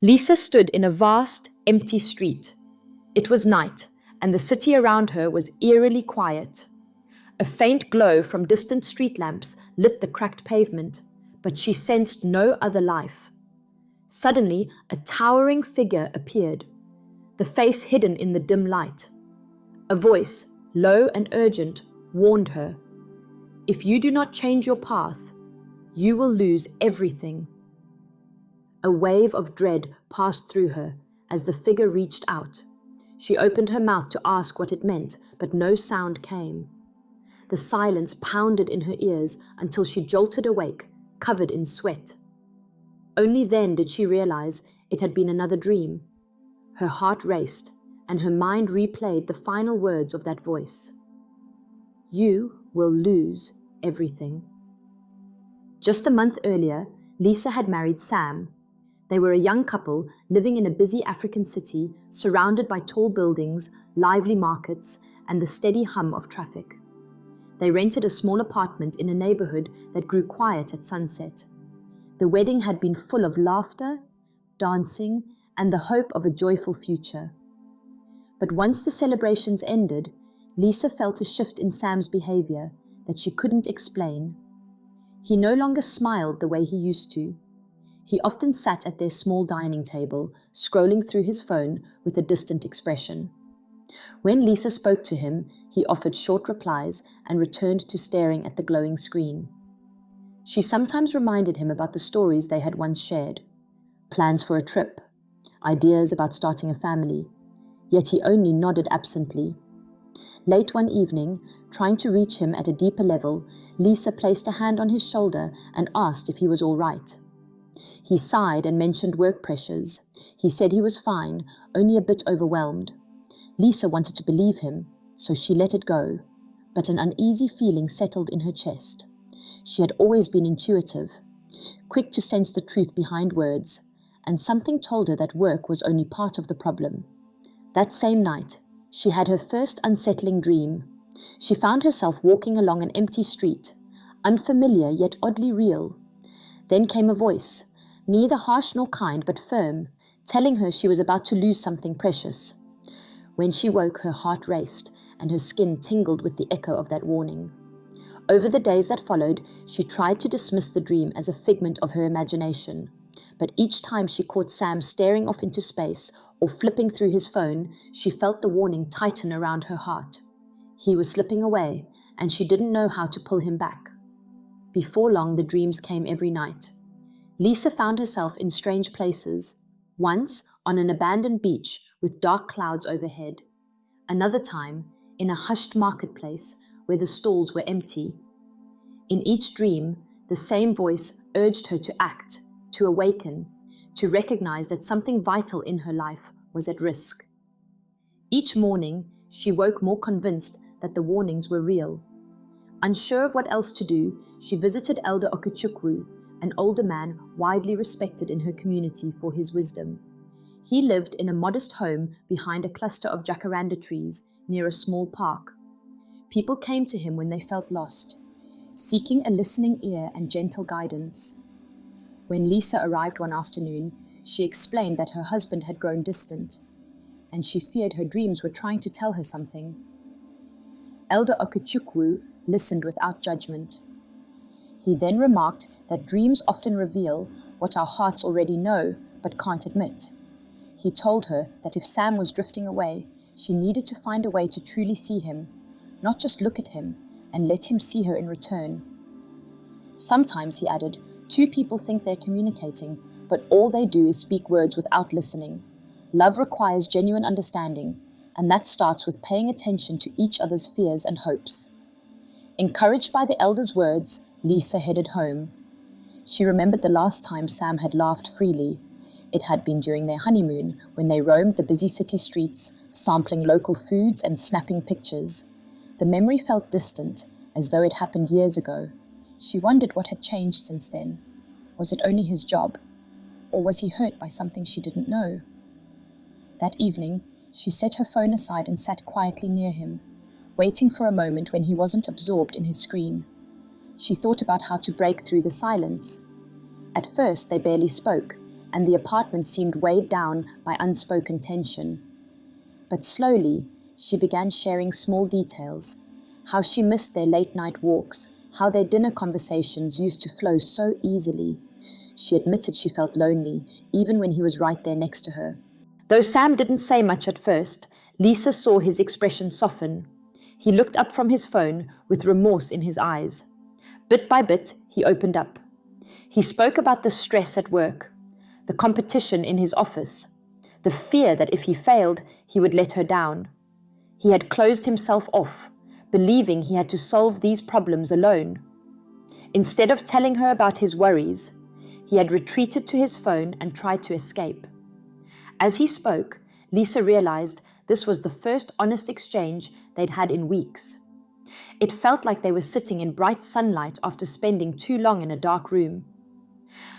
Lisa stood in a vast, empty street. It was night, and the city around her was eerily quiet. A faint glow from distant street lamps lit the cracked pavement, but she sensed no other life. Suddenly, a towering figure appeared, the face hidden in the dim light. A voice, low and urgent, warned her, "If you do not change your path, you will lose everything." A wave of dread passed through her as the figure reached out. She opened her mouth to ask what it meant, but no sound came. The silence pounded in her ears until she jolted awake, covered in sweat. Only then did she realize it had been another dream. Her heart raced, and her mind replayed the final words of that voice. "You will lose everything." Just a month earlier, Lisa had married Sam. They were a young couple living in a busy African city, surrounded by tall buildings, lively markets, and the steady hum of traffic. They rented a small apartment in a neighborhood that grew quiet at sunset. The wedding had been full of laughter, dancing, and the hope of a joyful future. But once the celebrations ended, Lisa felt a shift in Sam's behavior that she couldn't explain. He no longer smiled the way he used to. He often sat at their small dining table, scrolling through his phone with a distant expression. When Lisa spoke to him, he offered short replies and returned to staring at the glowing screen. She sometimes reminded him about the stories they had once shared, plans for a trip, ideas about starting a family, yet he only nodded absently. Late one evening, trying to reach him at a deeper level, Lisa placed a hand on his shoulder and asked if he was all right. He sighed and mentioned work pressures. He said he was fine, only a bit overwhelmed. Lisa wanted to believe him, so she let it go, but an uneasy feeling settled in her chest. She had always been intuitive, quick to sense the truth behind words, and something told her that work was only part of the problem. That same night, she had her first unsettling dream. She found herself walking along an empty street, unfamiliar yet oddly real. Then came a voice, neither harsh nor kind but firm, telling her she was about to lose something precious. When she woke, her heart raced, and her skin tingled with the echo of that warning. Over the days that followed, she tried to dismiss the dream as a figment of her imagination. But each time she caught Sam staring off into space or flipping through his phone, she felt the warning tighten around her heart. He was slipping away, and she didn't know how to pull him back. Before long, the dreams came every night. Lisa found herself in strange places, once on an abandoned beach with dark clouds overhead, another time in a hushed marketplace where the stalls were empty. In each dream, the same voice urged her to act, to awaken, to recognize that something vital in her life was at risk. Each morning, she woke more convinced that the warnings were real. Unsure of what else to do, she visited Elder Okechukwu, an older man widely respected in her community for his wisdom. He lived in a modest home behind a cluster of jacaranda trees near a small park. People came to him when they felt lost, seeking a listening ear and gentle guidance. When Lisa arrived one afternoon, she explained that her husband had grown distant, and she feared her dreams were trying to tell her something. Elder Okechukwu listened without judgment. He then remarked that dreams often reveal what our hearts already know but can't admit. He told her that if Sam was drifting away, she needed to find a way to truly see him, not just look at him, and let him see her in return. Sometimes, he added, two people think they're communicating, but all they do is speak words without listening. Love requires genuine understanding, and that starts with paying attention to each other's fears and hopes. Encouraged by the elder's words, Lisa headed home. She remembered the last time Sam had laughed freely. It had been during their honeymoon, when they roamed the busy city streets, sampling local foods and snapping pictures. The memory felt distant, as though it happened years ago. She wondered what had changed since then. Was it only his job? Or was he hurt by something she didn't know? That evening, she set her phone aside and sat quietly near him, waiting for a moment when he wasn't absorbed in his screen. She thought about how to break through the silence. At first, they barely spoke, and the apartment seemed weighed down by unspoken tension. But slowly, she began sharing small details, how she missed their late-night walks, how their dinner conversations used to flow so easily. She admitted she felt lonely, even when he was right there next to her. Though Sam didn't say much at first, Lisa saw his expression soften. He looked up from his phone with remorse in his eyes. Bit by bit, he opened up. He spoke about the stress at work, the competition in his office, the fear that if he failed, he would let her down. He had closed himself off, believing he had to solve these problems alone. Instead of telling her about his worries, he had retreated to his phone and tried to escape. As he spoke, Lisa realized this was the first honest exchange they'd had in weeks. It felt like they were sitting in bright sunlight after spending too long in a dark room.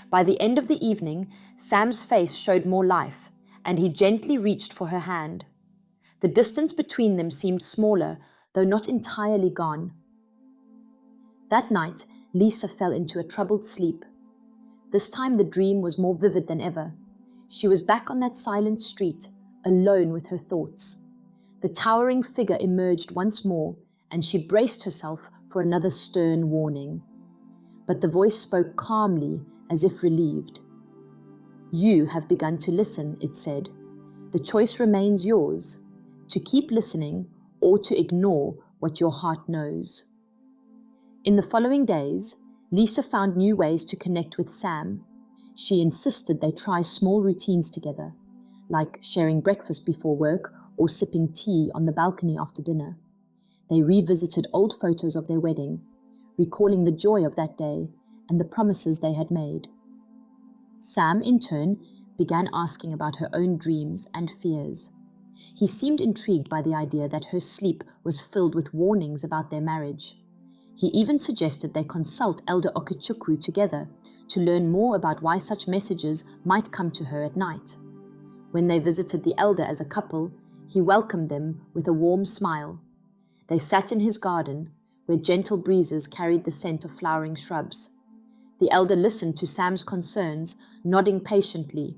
By the end of the evening, Sam's face showed more life, and he gently reached for her hand. The distance between them seemed smaller, though not entirely gone. That night, Lisa fell into a troubled sleep. This time the dream was more vivid than ever. She was back on that silent street, alone with her thoughts. The towering figure emerged once more, and she braced herself for another stern warning. But the voice spoke calmly, as if relieved. "You have begun to listen," it said. "The choice remains yours, to keep listening or to ignore what your heart knows." In the following days, Lisa found new ways to connect with Sam. She insisted they try small routines together, like sharing breakfast before work or sipping tea on the balcony after dinner. They revisited old photos of their wedding, recalling the joy of that day and the promises they had made. Sam, in turn, began asking about her own dreams and fears. He seemed intrigued by the idea that her sleep was filled with warnings about their marriage. He even suggested they consult Elder Okechukwu together to learn more about why such messages might come to her at night. When they visited the elder as a couple, he welcomed them with a warm smile. They sat in his garden, where gentle breezes carried the scent of flowering shrubs. The elder listened to Sam's concerns, nodding patiently.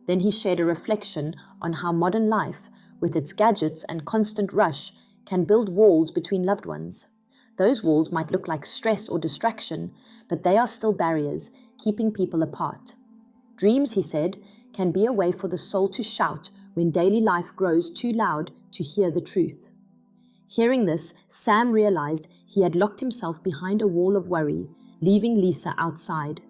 Then he shared a reflection on how modern life, with its gadgets and constant rush, can build walls between loved ones. Those walls might look like stress or distraction, but they are still barriers, keeping people apart. Dreams, he said, can be a way for the soul to shout when daily life grows too loud to hear the truth. Hearing this, Sam realized he had locked himself behind a wall of worry, leaving Lisa outside.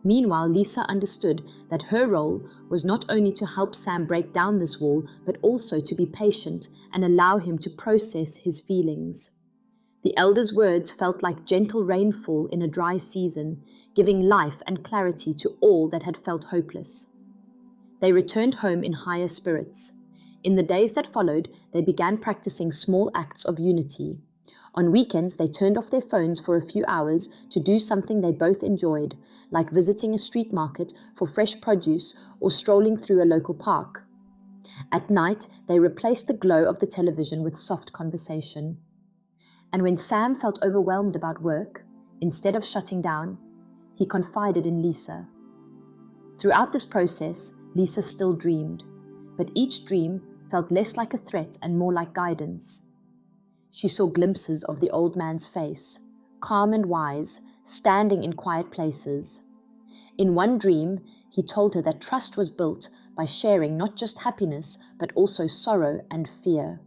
Meanwhile, Lisa understood that her role was not only to help Sam break down this wall, but also to be patient and allow him to process his feelings. The elder's words felt like gentle rainfall in a dry season, giving life and clarity to all that had felt hopeless. They returned home in higher spirits. In the days that followed, they began practicing small acts of unity. On weekends, they turned off their phones for a few hours to do something they both enjoyed, like visiting a street market for fresh produce or strolling through a local park. At night, they replaced the glow of the television with soft conversation. And when Sam felt overwhelmed about work, instead of shutting down, he confided in Lisa. Throughout this process, Lisa still dreamed, but each dream felt less like a threat and more like guidance. She saw glimpses of the old man's face, calm and wise, standing in quiet places. In one dream, he told her that trust was built by sharing not just happiness, but also sorrow and fear.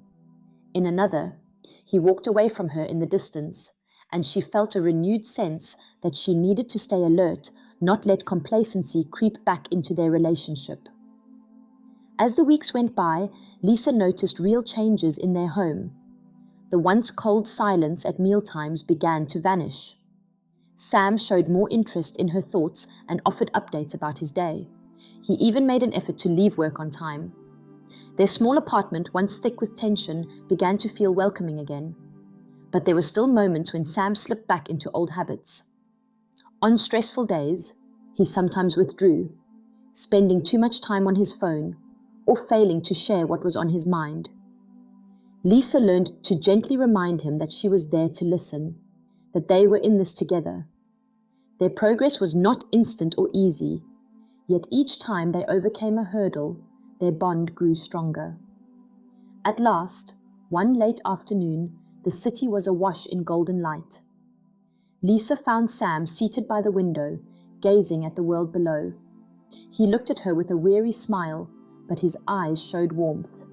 In another, he walked away from her in the distance, and she felt a renewed sense that she needed to stay alert, not let complacency creep back into their relationship. As the weeks went by, Lisa noticed real changes in their home. The once cold silence at mealtimes began to vanish. Sam showed more interest in her thoughts and offered updates about his day. He even made an effort to leave work on time. Their small apartment, once thick with tension, began to feel welcoming again. But there were still moments when Sam slipped back into old habits. On stressful days, he sometimes withdrew, spending too much time on his phone or failing to share what was on his mind. Lisa learned to gently remind him that she was there to listen, that they were in this together. Their progress was not instant or easy, Yet each time they overcame a hurdle, their bond grew stronger. At last, one late afternoon, the city was awash in golden light. Lisa found Sam seated by the window, gazing at the world below. He looked at her with a weary smile, but his eyes showed warmth.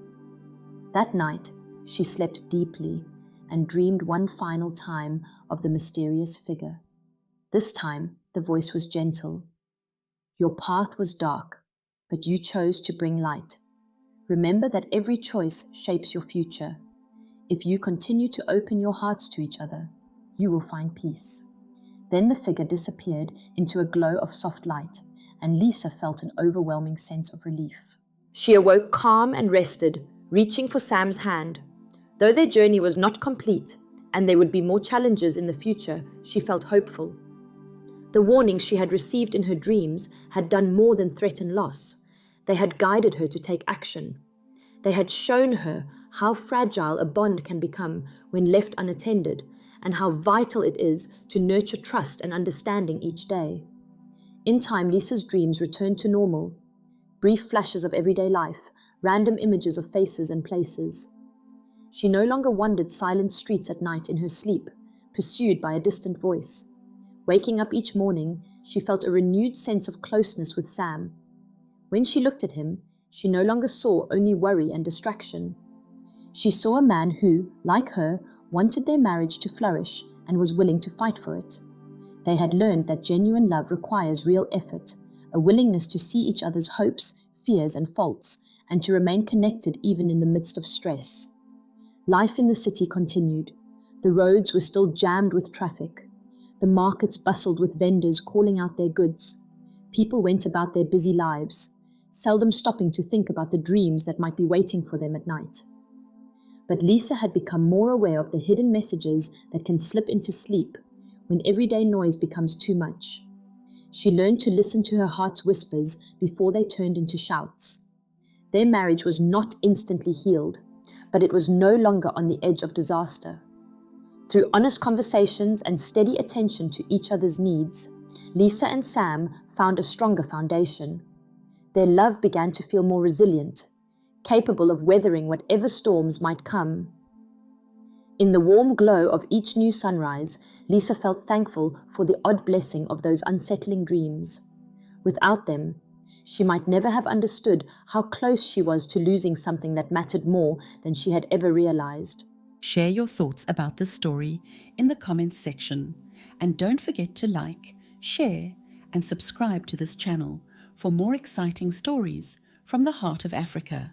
That night, she slept deeply and dreamed one final time of the mysterious figure. This time, the voice was gentle. Your path was dark, but you chose to bring light. Remember that every choice shapes your future. If you continue to open your hearts to each other, you will find peace. Then the figure disappeared into a glow of soft light, and Lisa felt an overwhelming sense of relief. She awoke calm and rested, reaching for Sam's hand. Though their journey was not complete, and there would be more challenges in the future, she felt hopeful. The warnings she had received in her dreams had done more than threaten loss. They had guided her to take action. They had shown her how fragile a bond can become when left unattended, and how vital it is to nurture trust and understanding each day. In time, Lisa's dreams returned to normal. Brief flashes of everyday life, random images of faces and places. She no longer wandered silent streets at night in her sleep, pursued by a distant voice. Waking up each morning, she felt a renewed sense of closeness with Sam. When she looked at him, she no longer saw only worry and distraction. She saw a man who, like her, wanted their marriage to flourish and was willing to fight for it. They had learned that genuine love requires real effort, a willingness to see each other's hopes, fears, and faults, and to remain connected even in the midst of stress. Life in the city continued. The roads were still jammed with traffic. The markets bustled with vendors calling out their goods. People went about their busy lives, seldom stopping to think about the dreams that might be waiting for them at night. But Lisa had become more aware of the hidden messages that can slip into sleep when everyday noise becomes too much. She learned to listen to her heart's whispers before they turned into shouts. Their marriage was not instantly healed, but it was no longer on the edge of disaster. Through honest conversations and steady attention to each other's needs, Lisa and Sam found a stronger foundation. Their love began to feel more resilient, capable of weathering whatever storms might come. In the warm glow of each new sunrise, Lisa felt thankful for the odd blessing of those unsettling dreams. Without them, she might never have understood how close she was to losing something that mattered more than she had ever realized. Share your thoughts about this story in the comments section, and don't forget to like, share, and subscribe to this channel for more exciting stories from the heart of Africa.